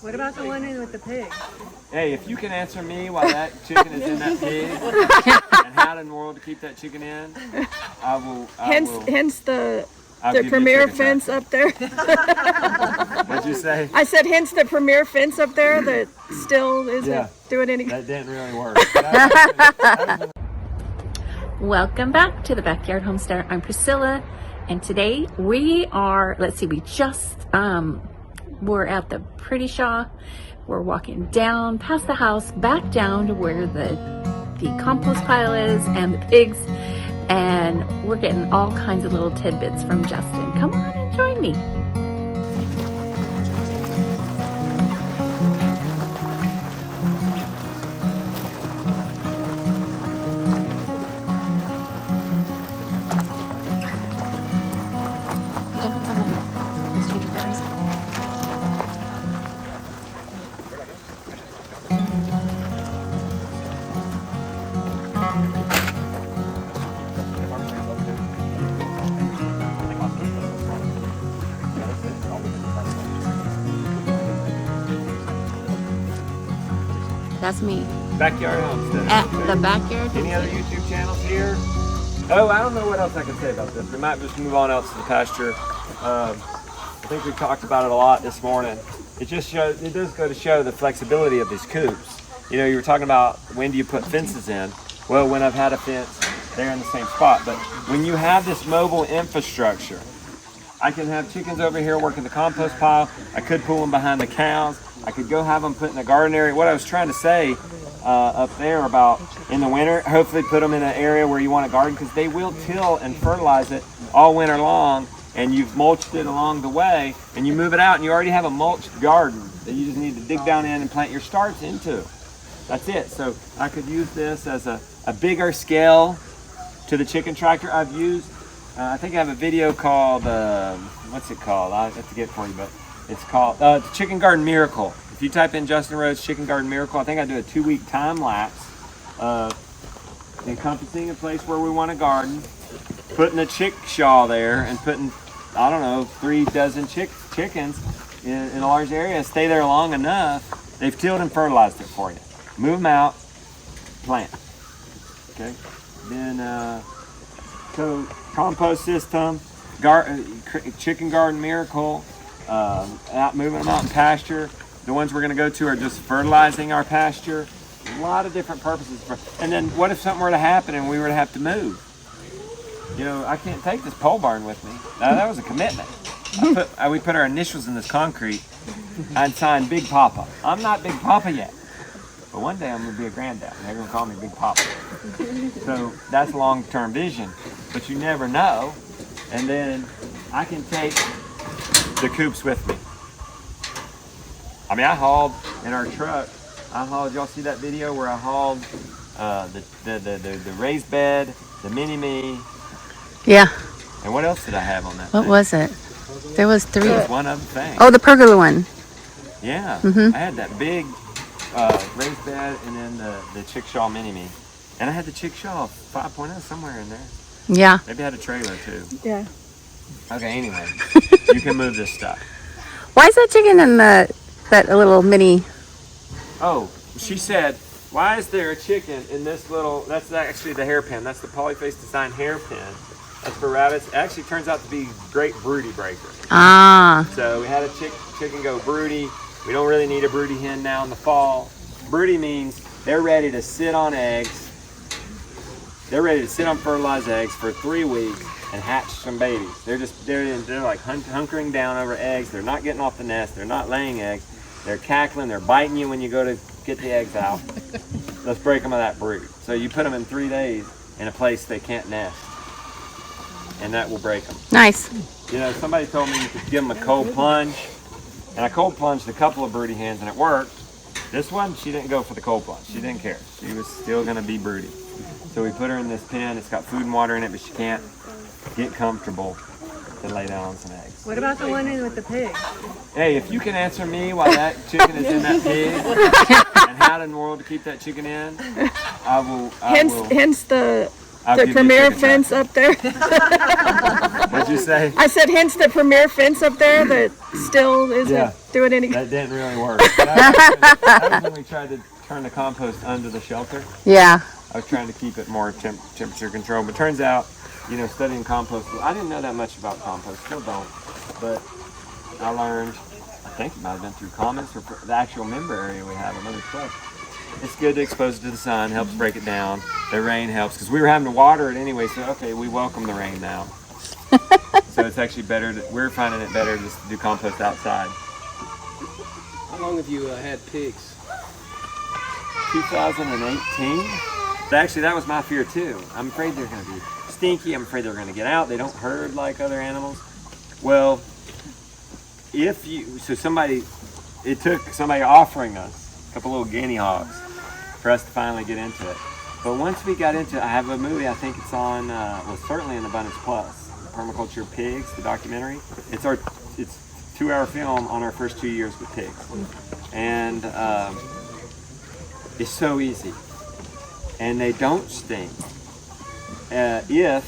What about the one in with the pig? Hey, if you can answer me why that chicken is in that pig and how in the world to keep that chicken in, I will. Hence the give you a premier chicken fence up there. What'd you say? I said hence the premier fence up there that still isn't doing any. That didn't really work. Welcome back to the Backyard Homesteader. I'm Priscilla, and today we are, we just, we're at the Pretty Shaw. We're walking down past the house, back down to where the compost pile is and the pigs, and we're getting all kinds of little tidbits from Justin. Come on and join me. That's me. Backyard Homesteader. At the Backyard. Any other YouTube channels here? Oh, I don't know what else I can say about this. We might just move on else to the pasture. I think we talked about it a lot this morning. It just shows, it does go to show the flexibility of these coops. You know, you were talking about when do you put fences in? Well, when I've had a fence, they're in the same spot. But when you have this mobile infrastructure, I can have chickens over here working the compost pile. I could pull them behind the cows. I could go have them put in the garden area. What I was trying to say up there about in the winter, hopefully put them in an area where you want a garden, because they will till and fertilize it all winter long, and you've mulched it along the way, and you move it out and you already have a mulched garden that you just need to dig down in and plant your starts into. That's it. So I could use this as a bigger scale to the chicken tractor. I've used, I think I have a video called, what's it called? I have to get it for you, but it's called the Chicken Garden Miracle. If you type in Justin Rhodes Chicken Garden Miracle, I think I do a 2-week time lapse encompassing a place where we want a garden, putting a chickshaw there and putting, I don't know, 3 dozen chickens in a large area. Stay there long enough, they've tilled and fertilized it for you. Move them out, plant. Okay. Then so compost system, Chicken Garden Miracle. Moving them out in pasture. The ones we're going to go to are just fertilizing our pasture. A lot of different purposes. And then what if something were to happen and we were to have to move? You know, I can't take this pole barn with me. Now, that was a commitment. We put our initials in this concrete. I'd signed Big Papa. I'm not Big Papa yet. But one day I'm going to be a granddad. And they're going to call me Big Papa. So that's long-term vision. But you never know. And then I can take the coops with me. I mean, I hauled in our truck. Y'all see that video where I hauled the raised bed, the mini-me. Yeah. And what else did I have on that What thing? was it? There was 3. There was one other thing. Oh, the pergola one. Yeah. I had that big raised bed and then the chickshaw mini-me. And I had the chickshaw 5.0 somewhere in there. Yeah. Maybe I had a trailer too. Yeah. Okay, anyway. You can move this stuff. Why is that chicken in that little mini? Oh, she said, why is there a chicken in this little, that's actually the hairpin. That's the Polyface Design hairpin. That's for rabbits. It actually turns out to be great broody breaker. Ah. So we had a chicken go broody. We don't really need a broody hen now in the fall. Broody means they're ready to sit on eggs. They're ready to sit on fertilized eggs for 3 weeks and hatch some babies. They're like hunkering down over eggs. They're not getting off the nest. They're not laying eggs. They're cackling. They're biting you when you go to get the eggs out. Let's break them of that brood. So you put them in 3 days in a place they can't nest, and that will break them. Nice. You know, somebody told me you could give them a cold plunge, and I cold plunged a couple of broody hens, and it worked. This one, she didn't go for the cold plunge. She didn't care. She was still going to be broody. So we put her in this pen. It's got food and water in it, but she can't get comfortable to lay down on some eggs. What about the one in with the pig? Hey, if you can answer me why that chicken is in that pig and how in the world to keep that chicken in, I will. Hence the I'll give you a premier chicken fence up there. What'd What'd you say? I said, hence the premier fence up there that still isn't doing any good. That didn't really work. That was when we tried to turn the compost under the shelter. Yeah. I was trying to keep it more temperature control, but turns out, you know, studying compost, I didn't know that much about compost, still don't, but I learned, I think it might have been through comments or the actual member area we have, another club. It's good to expose it to the sun, helps break it down. The rain helps, because we were having to water it anyway, so okay, we welcome the rain now. So it's actually better, we're finding it better just to do compost outside. How long have you had pigs? 2018. Actually, that was my fear too. I'm afraid they're going to be stinky. I'm afraid they're going to get out. They don't herd like other animals. Well, it took somebody offering us a couple little guinea hogs for us to finally get into it. But once we got into it, I have a movie, I think it's on, well, certainly in Abundance Plus, Permaculture Pigs, the documentary. It's 2-hour film on our first 2 years with pigs. And it's so easy. And they don't stink if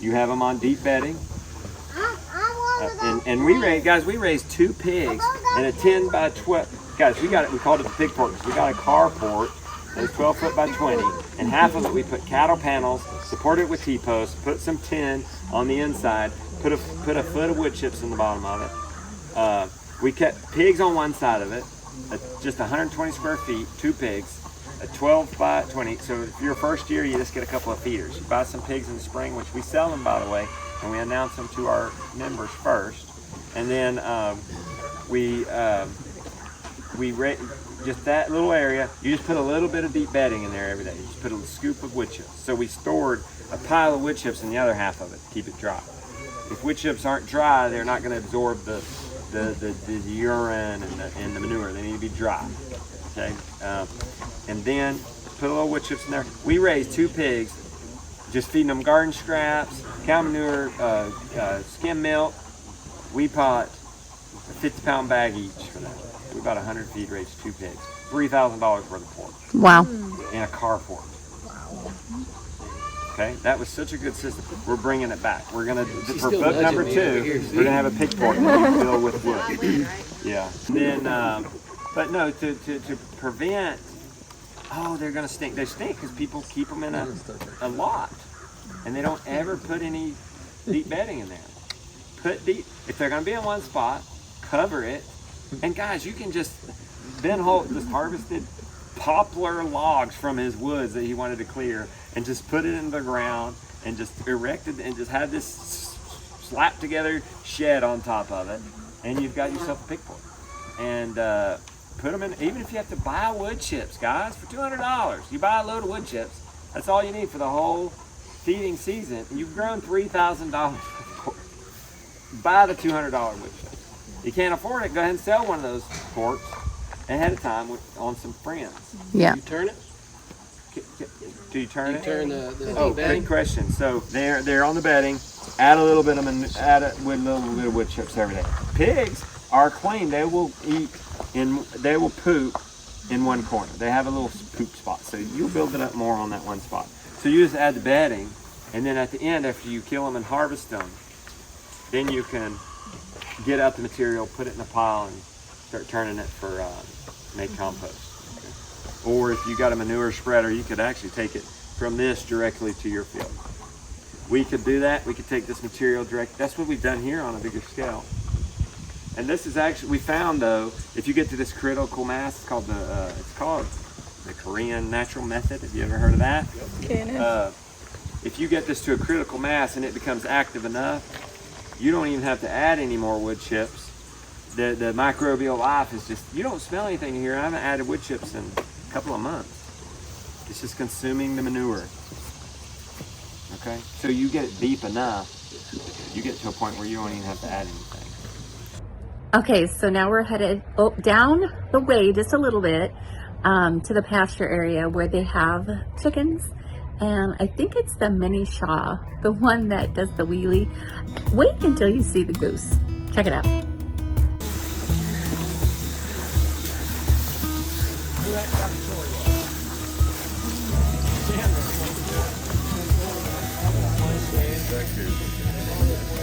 you have them on deep bedding. And we raised 2 pigs in a 10 by 12. Guys, we called it the pig port because we got a carport that was 12 foot by 20, and half of it we put cattle panels, supported it with T-posts, put some tin on the inside, put a foot of wood chips in the bottom of it. We kept pigs on one side of it, just 120 square feet, 2 pigs. A 12 by 20, so if your first year, you just get a couple of feeders. You buy some pigs in the spring, which we sell them, by the way, and we announce them to our members first. And then just that little area, you just put a little bit of deep bedding in there every day. You just put a scoop of wood chips. So we stored a pile of wood chips in the other half of it to keep it dry. If wood chips aren't dry, they're not going to absorb the urine and the manure. They need to be dry. Okay, and then put a little wood chips in there. We raised 2 pigs, just feeding them garden scraps, cow manure, skim milk. We bought a 50-pound bag each for that. We bought 100 feed, raised 2 pigs, $3,000 worth of pork. Wow. In a carport. Okay, that was such a good system. We're bringing it back. We're gonna, for book number 2, we're gonna have a pig port filled with wood. Yeah. Then. But no, to prevent, they're going to stink. They stink because people keep them in a lot. And they don't ever put any deep bedding in there. If they're going to be in one spot, cover it. And guys, you can Ben Holt just harvested poplar logs from his woods that he wanted to clear and just put it in the ground and just erected and just had this slapped together shed on top of it. And you've got yourself a pig port. And, put them in, even if you have to buy wood chips, guys, for $200. You buy a load of wood chips, that's all you need for the whole feeding season. You've grown $3,000. Buy the $200 wood chips. You can't afford it, go ahead and sell one of those ports ahead of time on some friends. Yeah. You turn it? Do you turn it? Turn the good question. So they're on the bedding. Add a little bit of wood chips every day. Pigs are clean. They will poop in one corner. They have a little poop spot, so you'll build it up more on that one spot. So you just add the bedding, and then at the end, after you kill them and harvest them, then you can get out the material, put it in a pile, and start turning it for make compost. Okay. Or if you got a manure spreader, you could actually take it from this directly to your field. We could do that. We could take this material direct. That's what we've done here on a bigger scale. And this is actually, we found though, if you get to this critical mass, it's called the Korean natural method. Have you ever heard of that? If you get this to a critical mass and it becomes active enough, you don't even have to add any more wood chips. The microbial life is just, you don't smell anything here. I haven't added wood chips in a couple of months. It's just consuming the manure. Okay, so you get it deep enough, you get to a point where you don't even have to add anything. Okay, so now we're headed down the way just a little bit to the pasture area where they have chickens. And I think it's the mini Shaw, the one that does the wheelie. Wait until you see the goose. Check it out.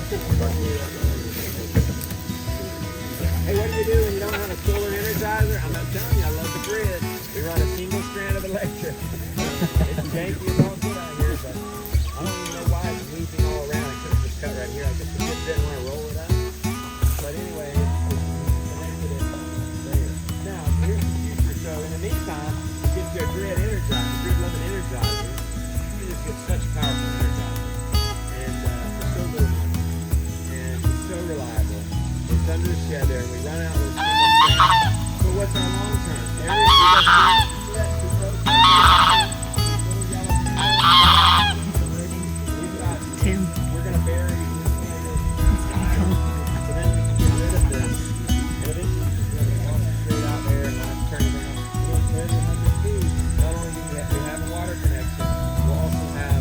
Hey, what do you do when you don't have a solar energizer? I'm not telling you, I love the grid. We run a single strand of electric. It's janky as all get out here, but I don't even know why it's looping all around. I could have just cut right here. I just didn't want to roll it up. But anyway, it's connected it there. Now, here's the future. So in the meantime, to get you a grid energizer, grid-loving energizer, you just get such a powerful energizer. And for so little money. And it's so reliable. It's under the shed there, and we run out with a single strand. So what's our long term? Tim. We're going to bury so then we can get rid of this. And eventually we're going to walk straight out there and not turn it around. Every 100 feet, not only do we have a water connection, we'll also have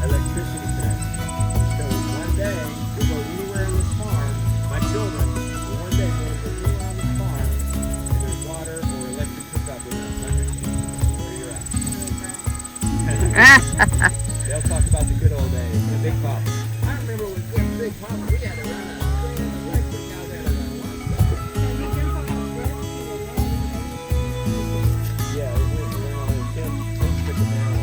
electricity connection. So one day, we'll go anywhere on this farm, my children, will one day go anywhere on this farm, and there's water or electric hookup within 100 feet of where you're at. They'll talk about the good old days, the Big Papa. I remember when Big Papa, we had to run a electric out there to run one. Yeah, it was Tim took it down.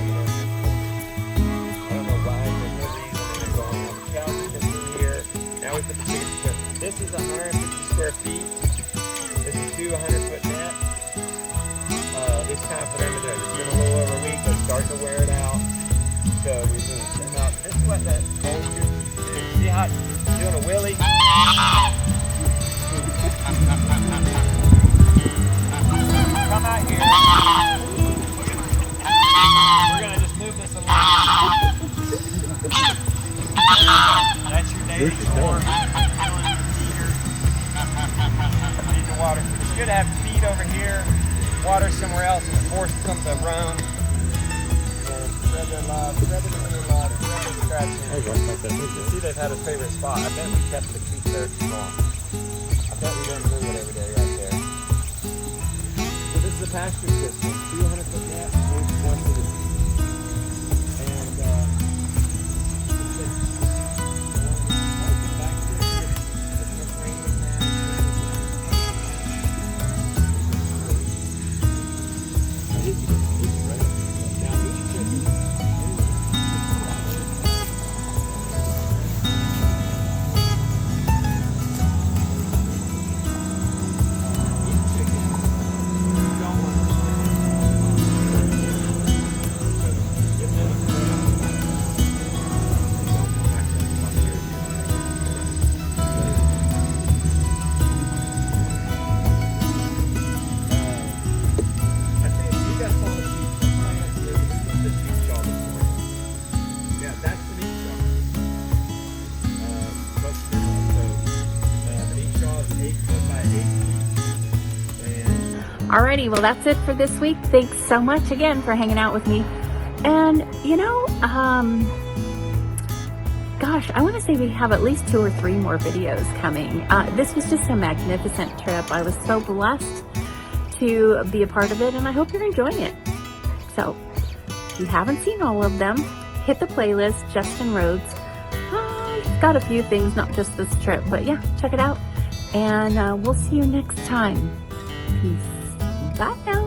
I don't know why, there's no reason they're going on. The cows have been through here. Now we put the chickens together. This is 150 square feet. This is 200-foot net. It's time for them to do it. It's been a little over a week. They're starting to wear it out. So we moved them out. This is what that old used to do. See how it's doing a wheelie? Come out here. We're going to just move this along. That's your daily chore. Need the water. It's good to have feed over here, water somewhere else, and force them to roam. Spread their love, spread their love, spread their scratching. You can see they've had a favorite spot. I bet we kept the creek there too long. I bet we didn't move it every day right there. So this is a pasture system, 200-foot net, moved one to the and Alrighty, well that's it for this week. Thanks so much again for hanging out with me. And you know, gosh, I want to say we have at least 2 or 3 more videos coming. This was just a magnificent trip. I was so blessed to be a part of it, and I hope you're enjoying it. So, if you haven't seen all of them, hit the playlist, Justin Rhodes. It's got a few things, not just this trip, but yeah, check it out. And we'll see you next time. Peace. Bye now.